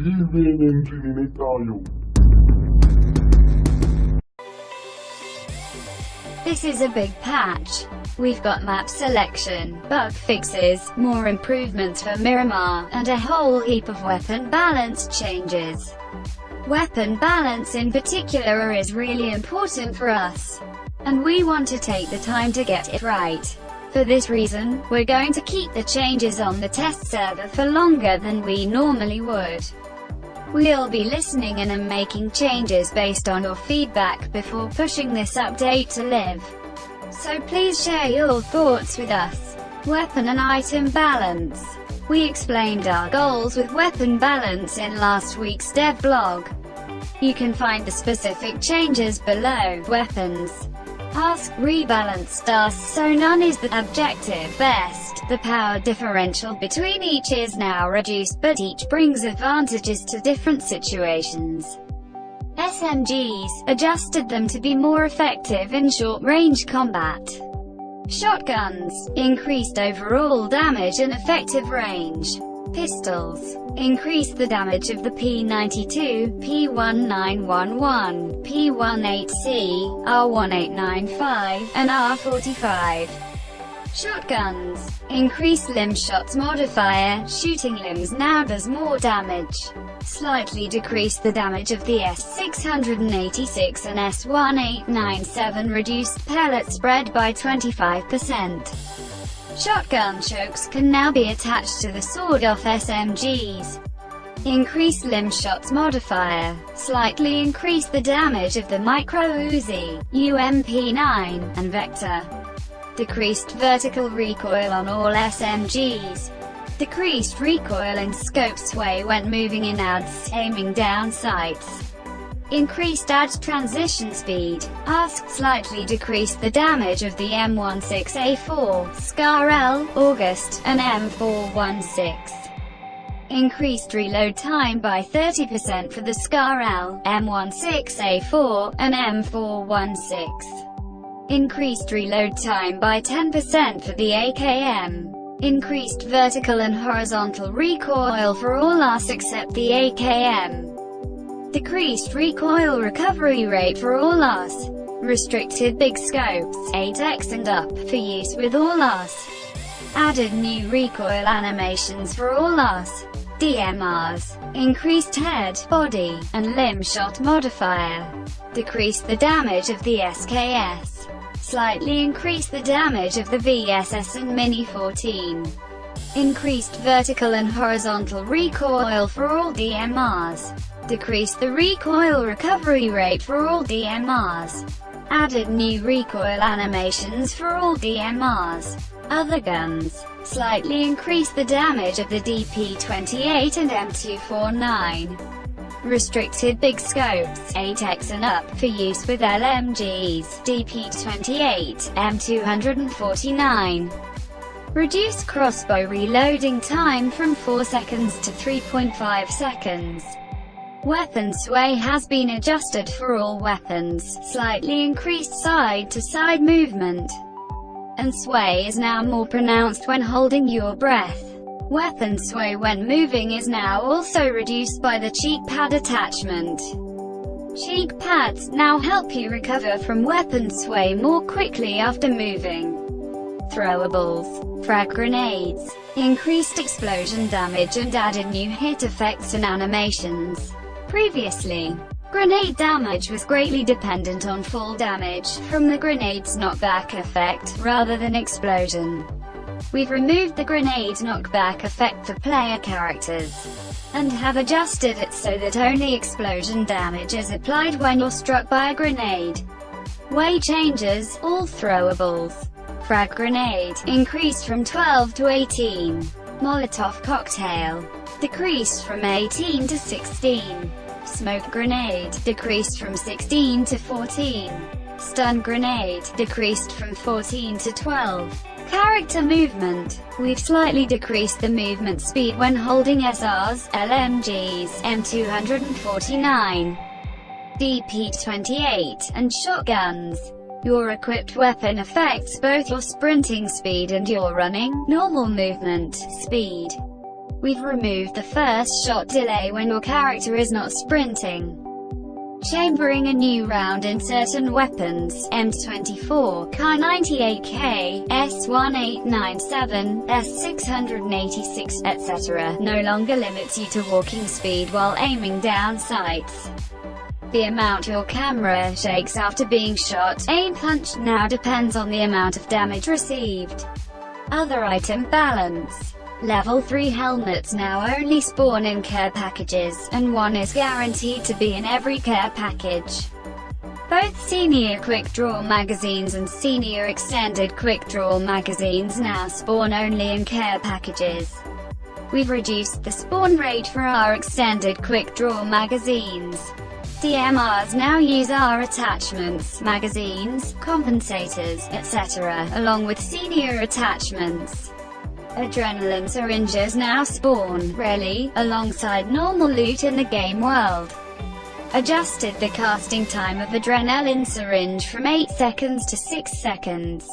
Divenentingin tayo. This is a big patch. We've got map selection, bug fixes, more improvements for Miramar, and a whole heap of weapon balance changes. Weapon balance in particular is really important for us, and we want to take the time to get it right. For this reason, we're going to keep the changes on the test server for longer than we normally would. We'll be listening in and making changes based on your feedback before pushing this update to live. So please share your thoughts with us. Weapon and item balance. We explained our goals with weapon balance in last week's dev blog. You can find the specific changes below. Weapons. Ask rebalance stars so none is the objective best. The power differential between each is now reduced, but each brings advantages to different situations. SMGs, adjusted them to be more effective in short-range combat. Shotguns, increased overall damage and effective range. Pistols, increased the damage of the P92, P1911, P18C, R1895, and R45. Shotguns, increased limb shots modifier, shooting limbs now does more damage. Slightly decreased the damage of the S686 and S1897, reduced pellet spread by 25%. Shotgun chokes can now be attached to the sawed-off SMGs. Increased limb shots modifier, slightly increase the damage of the Micro Uzi, UMP9, and Vector. Decreased vertical recoil on all SMGs. Decreased recoil and scope sway when moving in ads, aiming down sights. Increased ad transition speed. Ask slightly decreased the damage of the M16A4, SCAR-L, August, and M416. Increased reload time by 30% for the SCAR-L, M16A4, and M416. Increased reload time by 10% for the AKM. Increased vertical and horizontal recoil for all ARs except the AKM. Decreased recoil recovery rate for all ARs. Restricted big scopes, 8x and up, for use with all ARs. Added new recoil animations for all ARs. DMRs. Increased head, body, and limb shot modifier. Decreased the damage of the SKS. Slightly increased the damage of the VSS and Mini 14. Increased vertical and horizontal recoil for all DMRs. Decreased the recoil recovery rate for all DMRs. Added new recoil animations for all DMRs. Other guns. Slightly increased the damage of the DP28 and M249. Restricted big scopes, 8x and up, for use with LMGs, DP28, M249. Reduced crossbow reloading time from 4 seconds to 3.5 seconds. Weapon sway has been adjusted for all weapons, slightly increased side-to-side movement. And sway is now more pronounced when holding your breath. Weapon sway when moving is now also reduced by the cheek pad attachment. Cheek pads now help you recover from weapon sway more quickly after moving. Throwables. Frag grenades. Increased explosion damage and added new hit effects and animations. Previously, grenade damage was greatly dependent on fall damage from the grenade's knockback effect, rather than explosion. We've removed the grenade knockback effect for player characters, and have adjusted it so that only explosion damage is applied when you're struck by a grenade. Way changes, all throwables. Frag grenade, increased from 12 to 18. Molotov cocktail, decreased from 18 to 16. Smoke grenade, decreased from 16 to 14. Stun grenade, decreased from 14 to 12. Character movement. We've slightly decreased the movement speed when holding SRs, LMGs, M249, DP28, and shotguns. Your equipped weapon affects both your sprinting speed and your running, normal movement, speed. We've removed the first shot delay when your character is not sprinting. Chambering a new round in certain weapons, M24, K98K, S1897, S686, etc., no longer limits you to walking speed while aiming down sights. The amount your camera shakes after being shot, aim punched now depends on the amount of damage received. Other item balance. Level 3 helmets now only spawn in care packages, and one is guaranteed to be in every care package. Both Senior Quick Draw magazines and Senior Extended Quick Draw magazines now spawn only in care packages. We've reduced the spawn rate for our Extended Quick Draw magazines. DMRs now use our attachments, magazines, compensators, etc., along with senior attachments. Adrenaline syringes now spawn, rarely, alongside normal loot in the game world. Adjusted the casting time of adrenaline syringe from 8 seconds to 6 seconds.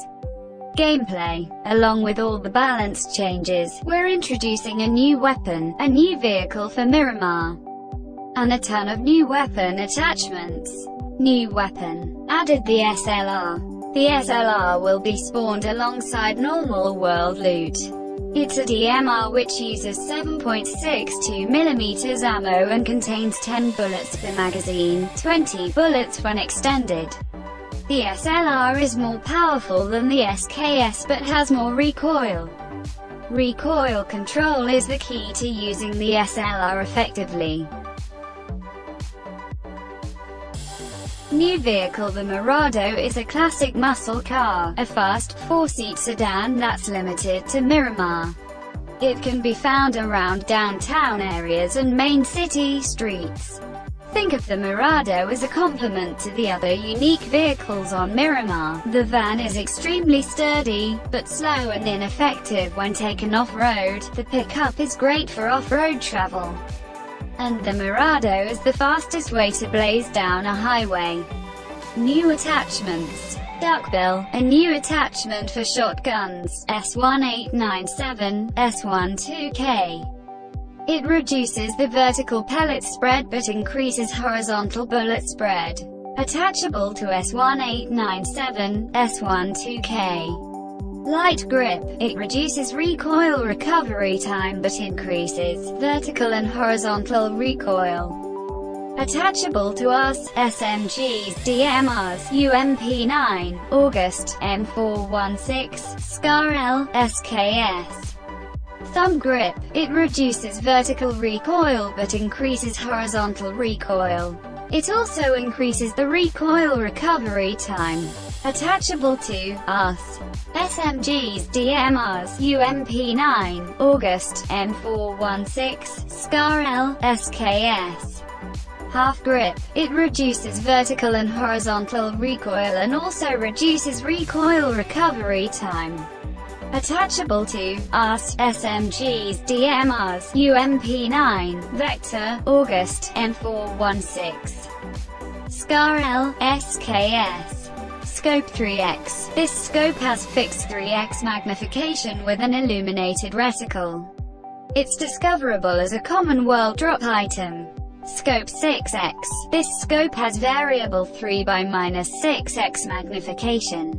Gameplay. Along with all the balance changes, we're introducing a new weapon, a new vehicle for Miramar, and a ton of new weapon attachments. New weapon. Added the SLR. The SLR will be spawned alongside normal world loot. It's a DMR which uses 7.62mm ammo and contains 10 bullets per magazine, 20 bullets when extended. The SLR is more powerful than the SKS but has more recoil. Recoil control is the key to using the SLR effectively. New vehicle. The Mirado is a classic muscle car, a fast, 4-seat sedan that's limited to Miramar. It can be found around downtown areas and main city streets. Think of the Mirado as a complement to the other unique vehicles on Miramar. The van is extremely sturdy, but slow and ineffective when taken off-road. The pickup is great for off-road travel, and the Mirado is the fastest way to blaze down a highway. New attachments. Duckbill, a new attachment for shotguns, S1897, S12K. It reduces the vertical pellet spread but increases horizontal bullet spread. Attachable to S1897, S12K. Light grip. It reduces recoil recovery time but increases vertical and horizontal recoil. Attachable to us, SMGs, DMRs, UMP9, August, M416, SCAR-L, SKS. Thumb grip. It reduces vertical recoil but increases horizontal recoil. It also increases the recoil recovery time. Attachable to us, SMGs, DMRs, UMP9, August, M416, SCAR-L, SKS. Half grip. It reduces vertical and horizontal recoil and also reduces recoil recovery time. Attachable to us, SMGs, DMRs, UMP9, Vector, August, M416. SCAR-L, SKS. Scope 3x. This scope has fixed 3x magnification with an illuminated reticle. It's discoverable as a common world drop item. Scope 6x. This scope has variable 3x-6x magnification.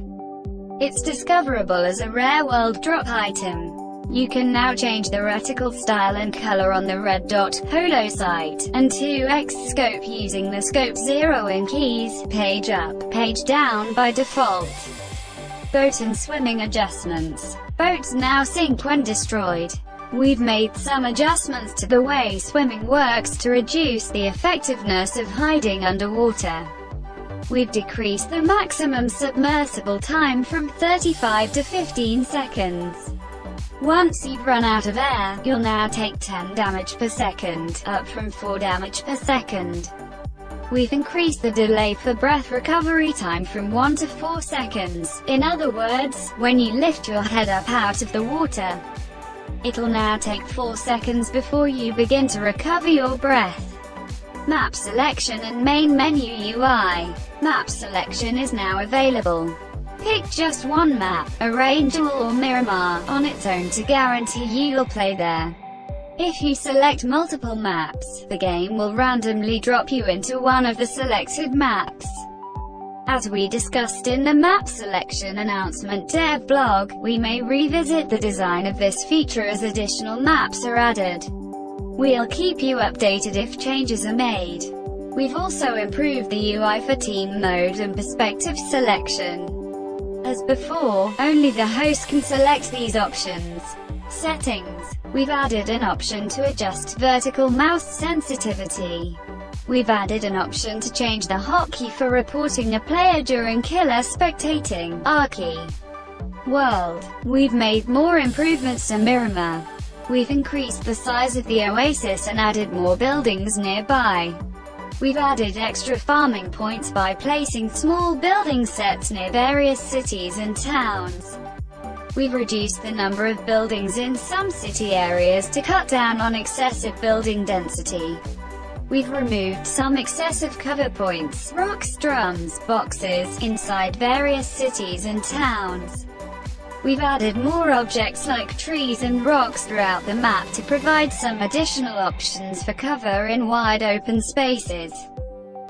It's discoverable as a rare world drop item. You can now change the reticle style and color on the red dot holo site and 2x scope using the scope 0 in keys, page up, page down by default. Boat and swimming adjustments. Boats now sink when destroyed. We've made some adjustments to the way swimming works to reduce the effectiveness of hiding underwater. We've decreased the maximum submersible time from 35 to 15 seconds. Once you've run out of air, you'll now take 10 damage per second, up from 4 damage per second. We've increased the delay for breath recovery time from 1 to 4 seconds. In other words, when you lift your head up out of the water, it'll now take 4 seconds before you begin to recover your breath. Map selection and main menu UI. Map selection is now available. Pick just one map, Arrangel or Miramar, on its own to guarantee you'll play there. If you select multiple maps, the game will randomly drop you into one of the selected maps. As we discussed in the map selection announcement dev blog, we may revisit the design of this feature as additional maps are added. We'll keep you updated if changes are made. We've also improved the UI for team mode and perspective selection. As before, only the host can select these options. Settings. We've added an option to adjust vertical mouse sensitivity. We've added an option to change the hotkey for reporting a player during killer spectating, R-key. World. We've made more improvements to Miramar. We've increased the size of the oasis and added more buildings nearby. We've added extra farming points by placing small building sets near various cities and towns. We've reduced the number of buildings in some city areas to cut down on excessive building density. We've removed some excessive cover points, rocks, drums, boxes, inside various cities and towns. We've added more objects like trees and rocks throughout the map to provide some additional options for cover in wide open spaces.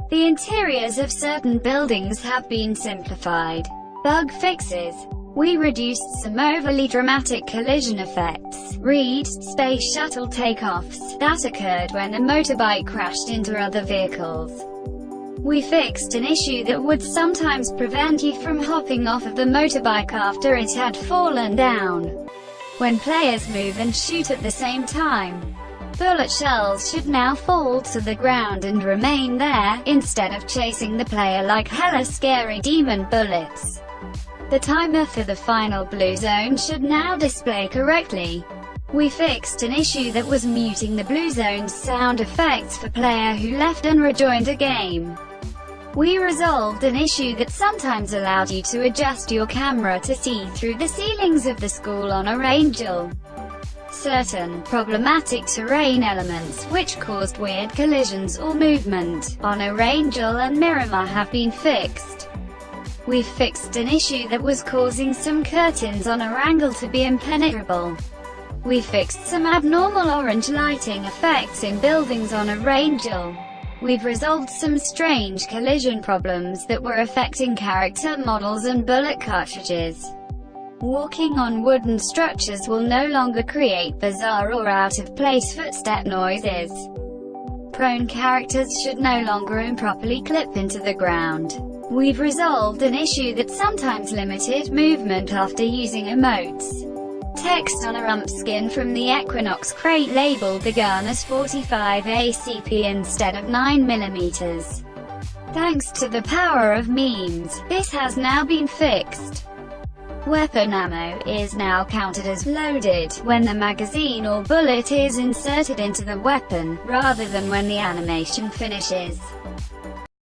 The interiors of certain buildings have been simplified. Bug fixes. We reduced some overly dramatic collision effects, read, space shuttle takeoffs, that occurred when a motorbike crashed into other vehicles. We fixed an issue that would sometimes prevent you from hopping off of the motorbike after it had fallen down. When players move and shoot at the same time, bullet shells should now fall to the ground and remain there, instead of chasing the player like hella scary demon bullets. The timer for the final blue zone should now display correctly. We fixed an issue that was muting the blue zone's sound effects for player who left and rejoined a game. We resolved an issue that sometimes allowed you to adjust your camera to see through the ceilings of the school on a Angel. Certain problematic terrain elements, which caused weird collisions or movement, on a Angel and Miramar have been fixed. We've fixed an issue that was causing some curtains on a angle to be impenetrable. We fixed some abnormal orange lighting effects in buildings on a Angel. We've resolved some strange collision problems that were affecting character models and bullet cartridges. Walking on wooden structures will no longer create bizarre or out-of-place footstep noises. Prone characters should no longer improperly clip into the ground. We've resolved an issue that sometimes limited movement after using emotes. Text on a rump skin from the Equinox crate labeled the gun as 45 ACP instead of 9mm. Thanks to the power of memes, this has now been fixed. Weapon ammo is now counted as loaded when the magazine or bullet is inserted into the weapon, rather than when the animation finishes.